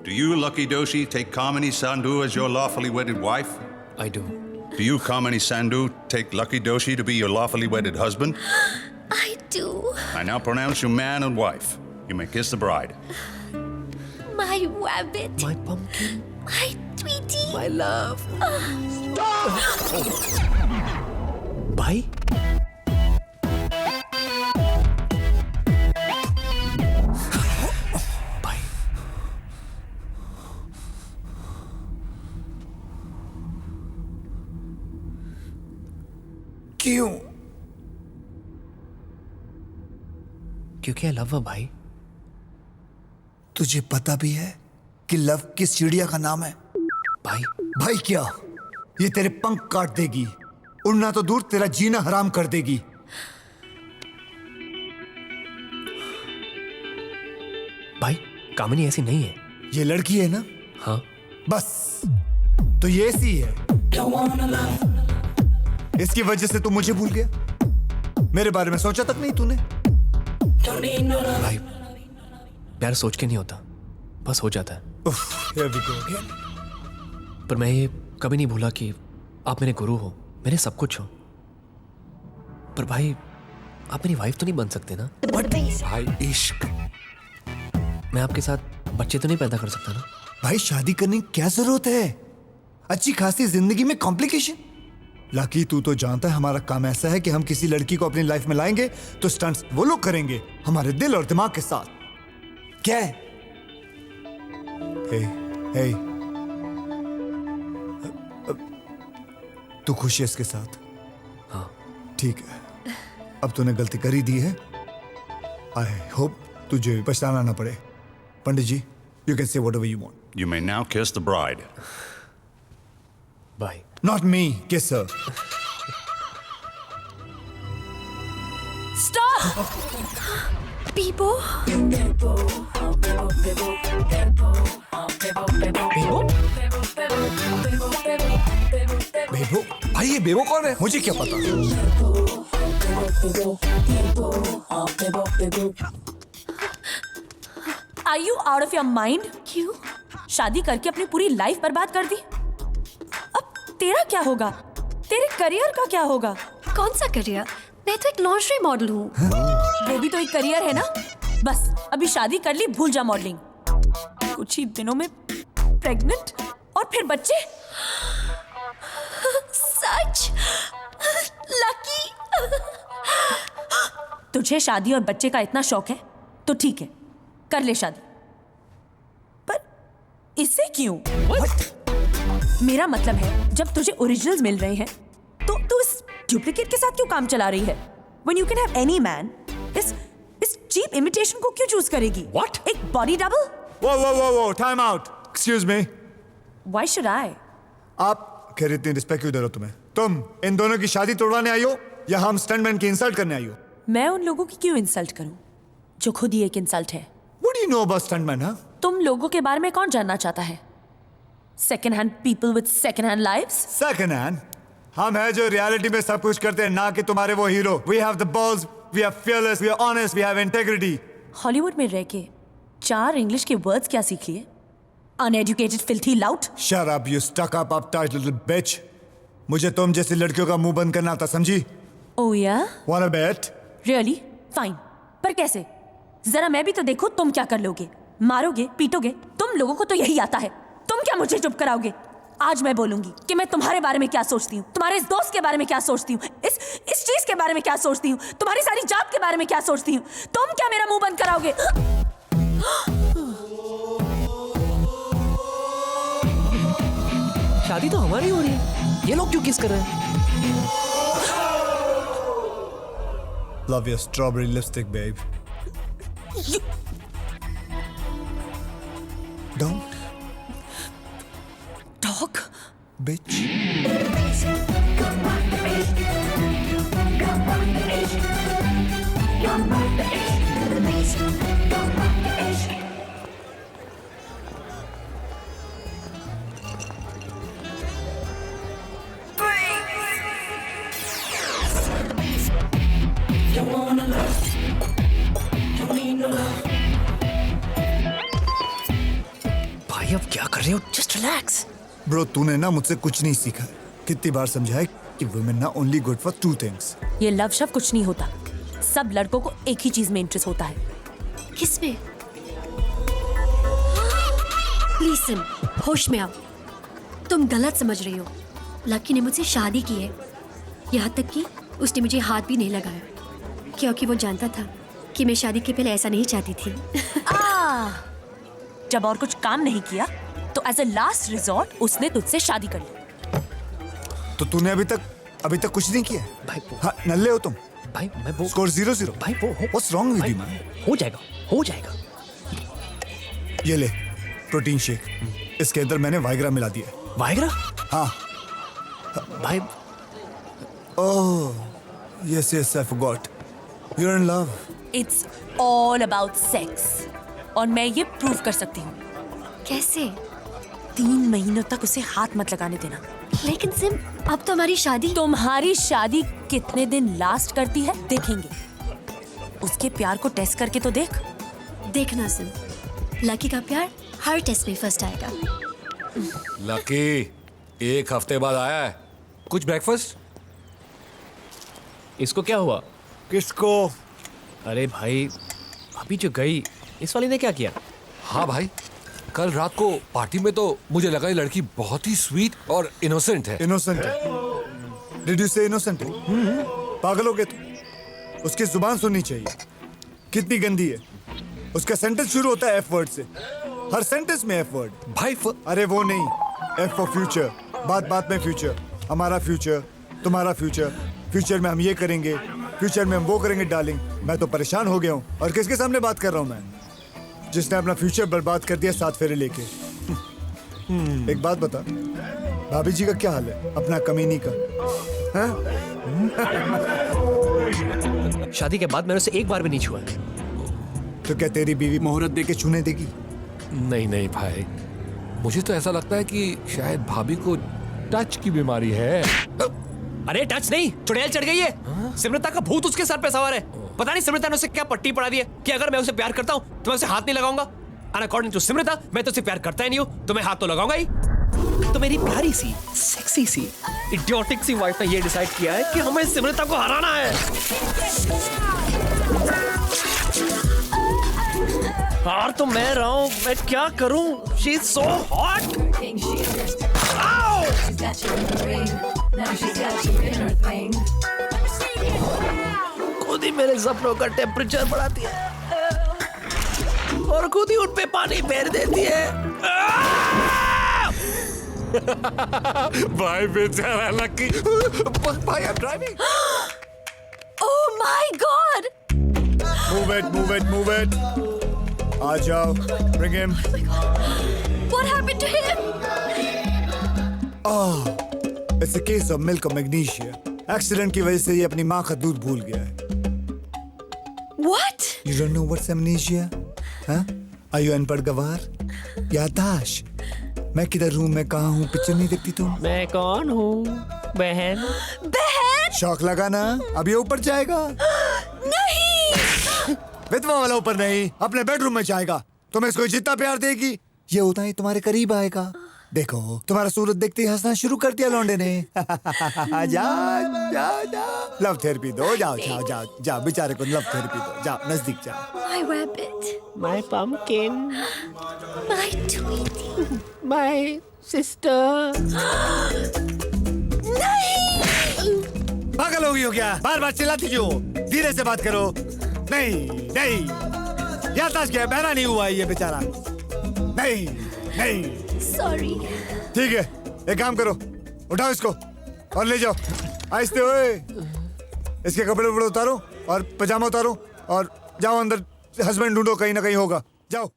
Do you, Lucky Doshi, take Kamini Sandhu as your lawfully wedded wife? I do. Do you, Kamini Sandhu, take Lucky Doshi to be your lawfully wedded husband? I do. I now pronounce you man and wife. You may kiss the bride. My rabbit. My pumpkin. My sweetie. My love. भाई भाई क्यों? क्योंकि I love भाई। तुझे पता भी है कि लव किस चिड़िया का नाम है? भाई भाई क्या? ये तेरे पंख काट देगी, उड़ना तो दूर तेरा जीना हराम कर देगी। भाई कामिनी ऐसी नहीं है। ये लड़की है ना? हाँ बस तो ये ऐसी है। इसकी वजह से तू मुझे भूल गया। मेरे बारे में सोचा तक नहीं तूने। भाई प्यार सोच के नहीं होता, बस हो जाता है। Here we go again. पर मैं ये कभी नहीं भूला कि आप मेरे गुरु हो, मेरे सब कुछ हो। पर भाई आप मेरी वाइफ तो नहीं बन सकते ना? भाई इश्क। मैं आपके साथ बच्चे तो नहीं पैदा कर सकता ना? भाई शादी करने की क्या जरूरत है? अच्छी खासी जिंदगी में कॉम्प्लिकेशन। लाकी तू तो जानता है हमारा काम ऐसा है कि हम किसी लड़की को अपनी लाइफ में लाएंगे तो स्टंट्स वो लोग करेंगे हमारे दिल और दिमाग के साथ। क्या है? हे तू खुश है इसके साथ? हाँ ठीक है, अब तूने गलती कर ही दी है। आई होप तुझे पछताना ना पड़े। पंडित जी, you can say whatever you want. You may now kiss the bride. भाई Not me, kiss her. Stop! Bebo. बेबो? भाई ये बेबो कौन है? मुझे क्या पता? Are you out of your mind? क्यों? शादी करके अपनी पूरी लाइफ बर्बाद कर दी। अब तेरा क्या होगा? तेरे करियर का क्या होगा? कौन सा करियर? मैं तो एक लॉन्ड्री मॉडल हूँ। वो भी तो एक करियर है ना। बस अभी शादी कर ली, भूल जा मॉडलिंग। कुछ ही दिनों में प्रेग्नेंट और फिर बच्चे। सच? लकी? तुझे शादी और बच्चे का इतना शौक है तो ठीक है, कर ले शादी। पर इससे क्यों? मेरा मतलब है जब तुझे ओरिजिनल्स मिल रहे हैं तो तू इस डुप्लीकेट के साथ क्यों काम चला रही है? When you can have any man, इस चीप इमिटेशन को क्यों चूज करेगी? What? एक बॉडी डबल? वो time out. Excuse me. Why should I? आप कह रहे इतनी रिस्पेक्ट क्यों दे रहे हो तुम्हें? तुम इन दोनों की शादी तोड़वाने आई हो या हम स्टंटमैन की इंसल्ट करने आई हो? मैं उन लोगों की क्यों इंसल्ट करूं जो खुद ही एक इंसल्ट है? What do you know about stuntman, huh? तुम लोगों के बारे में कौन जानना चाहता है? Second hand people with second hand lives? Second hand? हम हैं जो रियलिटी में सब कुछ करते हैं, ना कि तुम्हारे वो hero. We have the balls, we are fearless, we are honest, we have integrity. Hollywood में रह के 4 इंग्लिश के वर्ड्स क्या सीख लिए? Uneducated filthy lout. Shut up, you stuck up uptight little bitch. मुझे तुम जैसी लड़कियों का मुंह बंद करना आता, समझी? ओह या? Wanna bet? रियली? फाइन। पर कैसे? जरा मैं भी तो देखो तुम क्या कर लोगे। मारोगे, पीटोगे? तुम लोगों को तो यही आता है। तुम क्या मुझे चुप कराओगे? आज मैं बोलूंगी कि मैं तुम्हारे बारे में क्या सोचती हूँ, तुम्हारे इस दोस्त के बारे में क्या सोचती हूँ, इस चीज के बारे में क्या सोचती हूँ, तुम्हारी सारी जात के बारे में क्या सोचती हूँ। तुम क्या मेरा मुंह बंद कराओगे? शादी तो हमारी हो रही है, ये लोग क्यों किस कर रहे हैं? Love your strawberry lipstick, babe. Don't, Dog? bitch. भाई अब क्या कर रहे हो? Just relax. ब्रो तूने ना मुझसे कुछ नहीं सीखा। कितनी बार समझाया कि वुमेन ना ओनली गुड फॉर 2 थिंग्स। ये लव शव कुछ नहीं होता। सब लड़कों को एक ही चीज में इंटरेस्ट होता है। किसमें? प्लीज सुन, होश में आओ। तुम गलत समझ रही हो। लकी ने मुझसे शादी की है, यहाँ तक कि उसने मुझे हाथ भी नहीं लगाया, क्योंकि वो जानता था कि मैं शादी के पहले ऐसा नहीं चाहती थी। जब और कुछ काम नहीं किया तो एज अ लास्ट रिजॉर्ट उसने तुझसे शादी कर ली। तो तूने अभी तक कुछ नहीं किया? भाई हाँ, नल्ले हो तुम। भाई मैं वो स्कोर 0-0। भाई वो What's wrong with you, man? हो जाएगा, हो जाएगा। ये ले प्रोटीन शेक। इसके अंदर मैंने वाइग्रा मिला दिया है। वाइग्रा? हाँ। भाई oh yes yes I forgot. You are in love. It's all about sex और मैं ये प्रूव कर सकती हूँ। कैसे? 3 महीनों तक उसे हाथ मत लगाने देना। लेकिन सिम, अब तो हमारी शादी। तुम्हारी शादी कितने दिन लास्ट करती है देखेंगे। उसके प्यार को टेस्ट करके तो देख। देखना सिम, लकी का प्यार हर टेस्ट में फर्स्ट आएगा। लकी 1 हफ्ते बाद आया है। कुछ ब्रेकफास्ट? इसको क्या हुआ? किसको? अरे भाई अभी जो गई इस वाली ने क्या किया? हाँ भाई, कल रात को पार्टी में तो मुझे लगा ये लड़की बहुत ही स्वीट और इनोसेंट है। इनोसेंट है? डिड यू से इनोसेंट है? पागल हो गए तुम? उसकी जुबान सुननी चाहिए। कितनी गंदी है। उसका सेंटेंस शुरू होता है एफ वर्ड से। हर सेंटेंस में एफ वर्ड। भाई अरे वो नहीं, एफ फॉर फ्यूचर। बात बात में फ्यूचर। हमारा फ्यूचर, तुम्हारा फ्यूचर। फ्यूचर में हम ये करेंगे, फ्यूचर में हम वो करेंगे। डार्लिंग मैं तो परेशान हो गया हूँ। और किसके सामने बात कर रहा हूँ मैं? जिसने अपना फ्यूचर बर्बाद कर दिया 7 फेरे लेके। एक बात बता, भाभी जी का क्या हाल है अपना कमीनी का? हाँ? शादी के बाद मैंने उसे एक बार भी नहीं छुआ। तो क्या तेरी बीवी मुहूर्त दे के छूने देगी? नहीं नहीं भाई, मुझे तो ऐसा लगता है कि शायद भाभी को टच की बीमारी है। अरे टच नहीं, चुड़ैल चढ़ गई है। सिमरता का भूत उसके सर पे सवार है। पता नहीं सिमरता ने उसे क्या पट्टी पड़ा दी है कि अगर मैं उसे प्यार करता हूँ तो मैं उसे हाथ नहीं लगाऊंगा। एंड अकॉर्डिंग टू सिमरता मैं तो उसे प्यार करता ही नहीं हूँ, तो मैं हाथ तो लगाऊंगा ही। तो मेरी प्यारी सी, सेक्सी सी, इडियोटिक सी वाइफ ने ये डिसाइड किया है कि हमें सिमरता को हराना है। हार तो मैं रहा हूँ, मैं क्या करूँ? She is so hot. खुद ही मेरे सपनों का टेम्परेचर बढ़ाती है और खुद ही उन पे पानी फेर देती है। भाई बेचारा लकी। भाई I am driving. Oh my God! Move it, move it, move it. आ जाओ, bring him. What happened to him? It's a case of milk of magnesia. Accident की वजह से ये अपनी माँ का दूध भूल गया है। What? You don't know what's amnesia? हाँ? Are you अनपढ़ गवार? याददाश्त? मैं किधर हूँ, मैं कहाँ हूँ, पिक्चर नहीं देखती तुम? मैं कौन हूँ? बहन। बहन? शौक लगा ना? अब ये ऊपर जाएगा। नहीं! विधवा वाला ऊपर नहीं, अपने बेडरूम में जाएगा। तुम्हें इसको जितना प्यार देगी ये उतना ही तुम्हारे करीब आएगा। देखो तुम्हारा सूरत देखते ही हंसना शुरू कर दिया लौंडे ने। जाओ जाओ जाओ, लव थेरेपी दो। जाओ जाओ जाओ जाओ, बेचारे को लव थेरेपी दो। जाओ नजदीक जाओ। My rabbit. My pumpkin. My Tweety. My sister. पागल हो गई हो क्या? बार बार चिल्लाती क्यों? धीरे से बात करो। नहीं नहीं, याददाश्त क्या है? बहरा नहीं हुआ ये बेचारा। नहीं नहीं। Sorry. ठीक है, एक काम करो, उठाओ इसको और ले जाओ। आहिस्ते हुए इसके कपड़े उपड़े उतारो और पजामा उतारो और जाओ अंदर। हस्बैंड ढूंढो, कहीं ना कहीं होगा। जाओ।